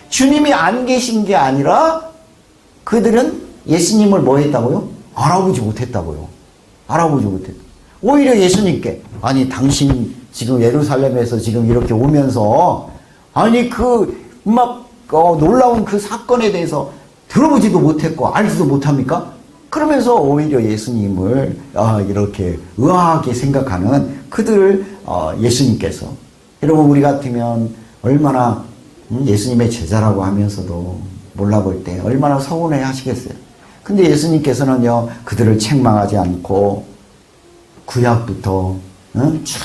주님이 안 계신 게 아니라 그들은 예수님을 뭐 했다고요? 알아보지 못했다고요. 알아보지 못했다. 오히려 예수님께 당신 지금 예루살렘에서 지금 이렇게 오면서 막 놀라운 그 사건에 대해서 들어보지도 못했고 알지도 못합니까? 그러면서 오히려 예수님을 이렇게 의아하게 생각하는 그들을 예수님께서, 여러분 우리 같으면 얼마나 예수님의 제자라고 하면서도 몰라볼 때 얼마나 서운해 하시겠어요. 근데 예수님께서는요 그들을 책망하지 않고 구약부터 쭉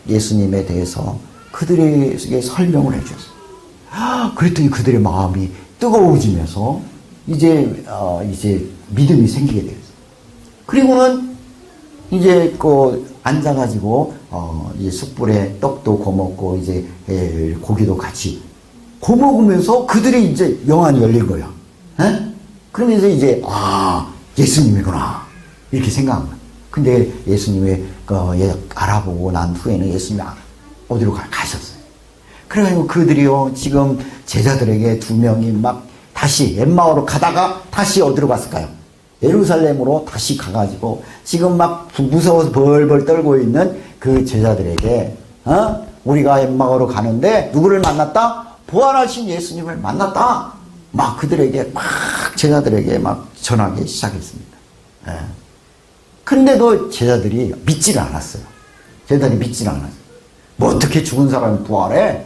예수님에 대해서 그들에게 설명을 해주셨어요. 그랬더니 그들의 마음이 뜨거워지면서 이제 믿음이 생기게 되었어요. 그리고는 이제 앉아가지고 이제 숯불에 떡도 구워먹고 이제 고기도 같이 구워먹으면서 그들이 이제 영안이 열린 거예요. 그러면서 이제 예수님이구나 이렇게 생각한 거예요. 근데 예수님의 알아보고 난 후에는 예수님이 어디로 가셨어요. 그래가지고 그들이요 지금 제자들에게 2명이 막 다시 엠마오로 가다가 다시 어디로 갔을까요? 예루살렘으로 다시 가가지고 지금 막 무서워서 벌벌 떨고 있는 그 제자들에게 우리가 엠마오로 가는데 누구를 만났다? 부활하신 예수님을 만났다. 막 그들에게 막 제자들에게 막 전하기 시작했습니다. 근데도 제자들이 믿지를 않았어요. 제자들이 믿지를 않았어요. 뭐 어떻게 죽은 사람이 부활해?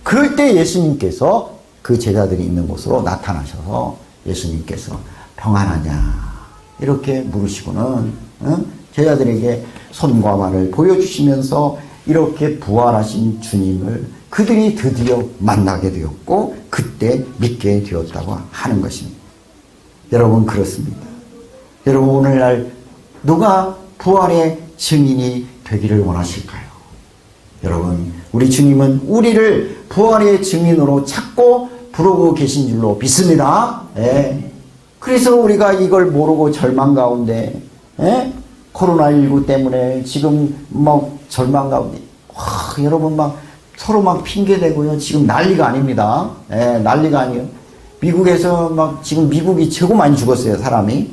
그럴 때 예수님께서 그 제자들이 있는 곳으로 나타나셔서 예수님께서 평안하냐 이렇게 물으시고는 제자들에게 손과 발을 보여주시면서 이렇게 부활하신 주님을 그들이 드디어 만나게 되었고 그때 믿게 되었다고 하는 것입니다. 여러분 그렇습니다. 여러분 오늘날 누가 부활의 증인이 되기를 원하실까요? 여러분 우리 주님은 우리를 부활의 증인으로 찾고 부르고 계신 줄로 믿습니다. 그래서 우리가 이걸 모르고 절망 가운데 코로나19 때문에 지금 막 절망 가운데 여러분 막 서로 막 핑계대고요. 지금 난리가 아닙니다. 난리가 아니에요. 미국에서 막 지금 미국이 최고 많이 죽었어요. 사람이.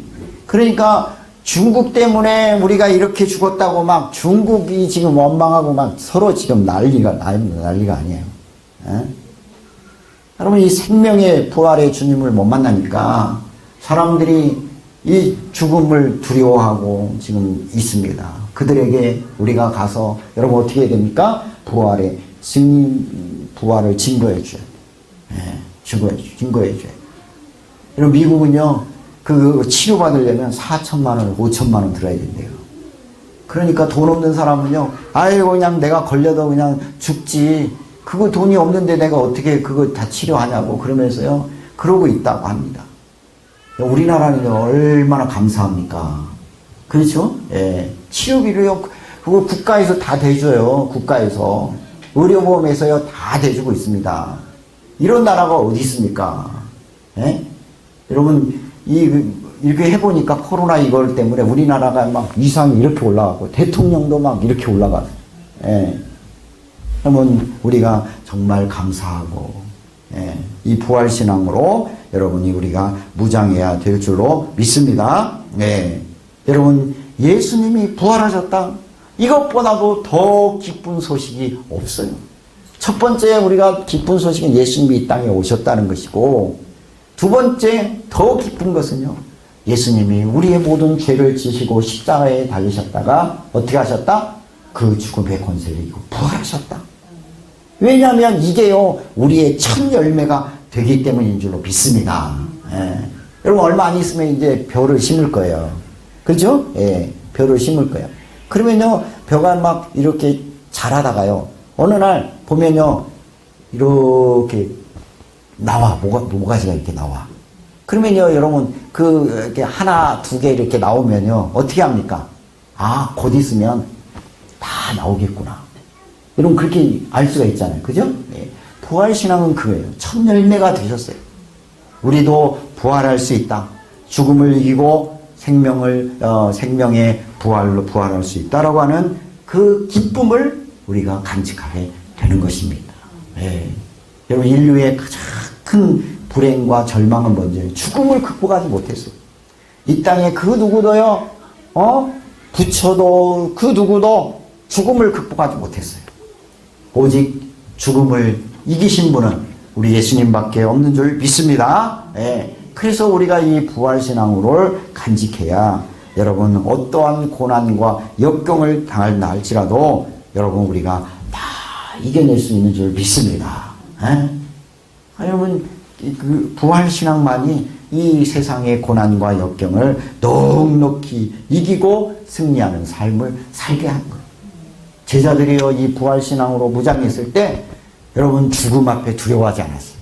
그러니까 중국 때문에 우리가 이렇게 죽었다고 막 중국이 지금 원망하고 막 서로 지금 난리가 아니에요. 여러분 이 생명의 부활의 주님을 못 만나니까 사람들이 이 죽음을 두려워하고 지금 있습니다. 그들에게 우리가 가서 여러분 어떻게 해야 됩니까? 부활을 증거해 줘야 돼요. 증거해 줘야 돼요. 여러분 미국은요 그 치료받으려면 4천만 원, 5천만 원 들어야 된대요. 그러니까 돈 없는 사람은요, 아이고 그냥 내가 걸려도 그냥 죽지. 그거 돈이 없는데 내가 어떻게 그거 다 치료하냐고 그러면서요, 그러고 있다고 합니다. 우리나라는 얼마나 감사합니까? 그렇죠? 치료비를요, 그거 국가에서 다 대줘요. 국가에서. 의료보험에서요, 다 대주고 있습니다. 이런 나라가 어디 있습니까? 여러분, 이렇게 해보니까 코로나 이걸 때문에 우리나라가 막 위상이 이렇게 올라가고 대통령도 막 이렇게 올라가고 그러면 우리가 정말 감사하고 이 부활신앙으로 여러분이 우리가 무장해야 될 줄로 믿습니다. 여러분 예수님이 부활하셨다. 이것보다도 더 기쁜 소식이 없어요. 첫 번째 우리가 기쁜 소식은 예수님이 이 땅에 오셨다는 것이고 두 번째 더 기쁜 것은요. 예수님이 우리의 모든 죄를 지시고 십자가에 달리셨다가 어떻게 하셨다? 그 죽음의 권세를 이기고 부활하셨다. 왜냐하면 이게요. 우리의 첫 열매가 되기 때문인 줄로 믿습니다. 여러분 얼마 안 있으면 이제 벼를 심을 거예요. 그렇죠? 벼를 심을 거예요. 그러면요. 벼가 막 이렇게 자라다가요. 어느 날 보면요. 이렇게 나와. 모가지가 이렇게 나와. 그러면요, 여러분, 이렇게 하나, 두 개 이렇게 나오면요, 어떻게 합니까? 곧 있으면 다 나오겠구나. 여러분, 그렇게 알 수가 있잖아요. 그죠? 부활신앙은 그거예요. 첫 열매가 되셨어요. 우리도 부활할 수 있다. 죽음을 이기고 생명의 부활로 부활할 수 있다라고 하는 그 기쁨을 우리가 간직하게 되는 것입니다. 여러분, 인류의 가장 큰 불행과 절망은 뭔지 죽음을 극복하지 못했어요. 이 땅에 그 누구도요, 부처도 그 누구도 죽음을 극복하지 못했어요. 오직 죽음을 이기신 분은 우리 예수님밖에 없는 줄 믿습니다. 예. 그래서 우리가 이 부활신앙으로 간직해야 여러분 어떠한 고난과 역경을 당할나 할지라도 여러분 우리가 다 이겨낼 수 있는 줄 믿습니다. 예? 여러분 그 부활신앙만이 이 세상의 고난과 역경을 넉넉히 이기고 승리하는 삶을 살게 한 거예요. 제자들이요 이 부활신앙으로 무장했을 때 여러분 죽음 앞에 두려워하지 않았어요.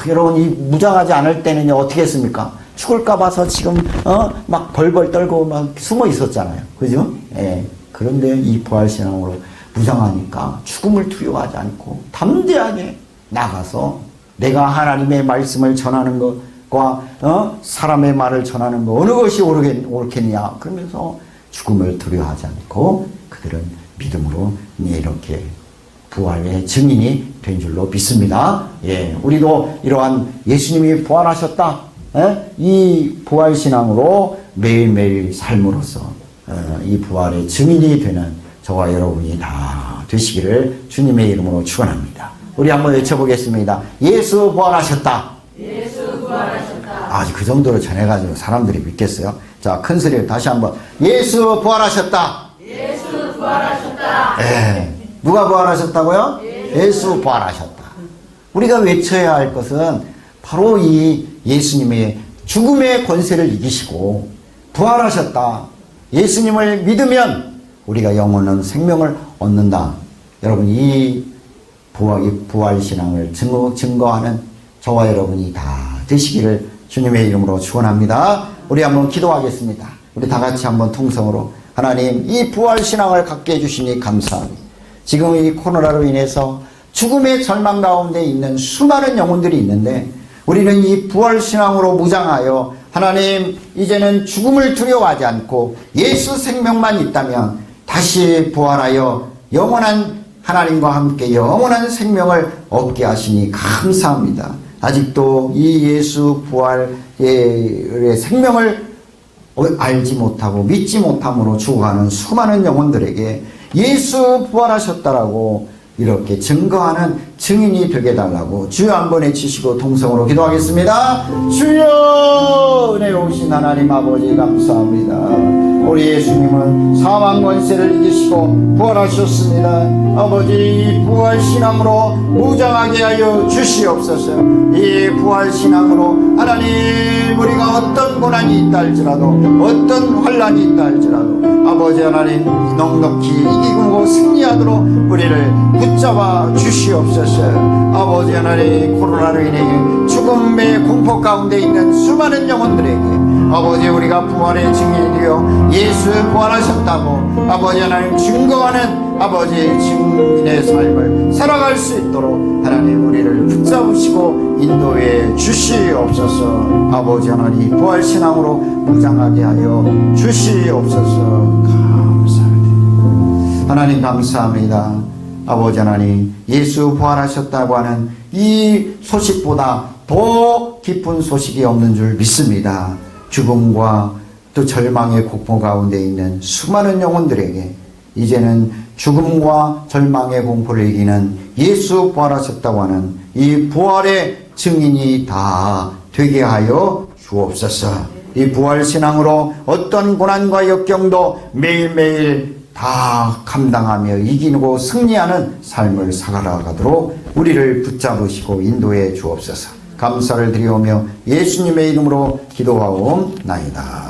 여러분 이 무장하지 않을 때는 어떻게 했습니까? 죽을까 봐서 지금 막 벌벌 떨고 막 숨어 있었잖아요. 그죠? 예. 그런데 이 부활신앙으로 무장하니까 죽음을 두려워하지 않고 담대하게 나가서 내가 하나님의 말씀을 전하는 것과 사람의 말을 전하는 것 어느 것이 옳겠냐 그러면서 죽음을 두려워하지 않고 그들은 믿음으로 이렇게 부활의 증인이 된 줄로 믿습니다. 예, 우리도 이러한 예수님이 부활하셨다. 이 부활신앙으로 매일매일 삶으로써 이 부활의 증인이 되는 저와 여러분이 다 되시기를 주님의 이름으로 축원합니다. 우리 한번 외쳐보겠습니다. 예수 부활하셨다. 예수 부활하셨다. 아, 그 정도로 전해가지고 사람들이 믿겠어요? 자, 큰 소리로 다시 한번 예수 부활하셨다. 예수 부활하셨다. 예, 누가 부활하셨다고요? 예수 부활하셨다. 우리가 외쳐야 할 것은 바로 이 예수님의 죽음의 권세를 이기시고 부활하셨다. 예수님을 믿으면 우리가 영원한 생명을 얻는다. 여러분 이 부활신앙을 증거하는 저와 여러분이 다 되시기를 주님의 이름으로 축원합니다. 우리 한번 기도하겠습니다. 우리 다 같이 한번 통성으로 하나님 이 부활신앙을 갖게 해주시니 감사합니다. 지금 이 코로나로 인해서 죽음의 절망 가운데 있는 수많은 영혼들이 있는데 우리는 이 부활신앙으로 무장하여 하나님 이제는 죽음을 두려워하지 않고 예수 생명만 있다면 다시 부활하여 영원한 하나님과 함께 영원한 생명을 얻게 하시니 감사합니다. 아직도 이 예수 부활의 생명을 알지 못하고 믿지 못함으로 죽어가는 수많은 영혼들에게 예수 부활하셨다라고 이렇게 증거하는 증인이 되게 해달라고 주여 한번 해주시고 통성으로 기도하겠습니다. 주여 은혜로우신 하나님 아버지 감사합니다. 우리 예수님은 사망 권세를 이기시고 부활하셨습니다. 아버지 이 부활신앙으로 무장하게 하여 주시옵소서. 이 부활신앙으로 하나님 우리가 어떤 고난이 있다 할지라도 어떤 환난이 있다 할지라도 아버지 하나님 넉넉히 이기고 승리하도록 우리를 붙잡아 주시옵소서. 아버지 하나님 코로나로 인해 죽음의 공포 가운데 있는 수많은 영혼들에게 아버지 우리가 부활의 증인이 되어 예수 부활하셨다고 아버지 하나님 증거하는 아버지 증인의 삶을 살아갈 수 있도록 하나님 우리를 붙잡으시고 인도해 주시옵소서. 아버지 하나님 부활신앙으로 무장하게 하여 주시옵소서. 감사합니다. 하나님 감사합니다. 아버지 하나님 예수 부활하셨다고 하는 이 소식보다 더 깊은 소식이 없는 줄 믿습니다. 죽음과 또 절망의 공포 가운데 있는 수많은 영혼들에게 이제는 죽음과 절망의 공포를 이기는 예수 부활하셨다고 하는 이 부활의 증인이 다 되게 하여 주옵소서. 이 부활신앙으로 어떤 고난과 역경도 매일매일 다 감당하며 이기고 승리하는 삶을 살아가도록 우리를 붙잡으시고 인도해 주옵소서. 감사를 드리오며 예수님의 이름으로 기도하옵나이다.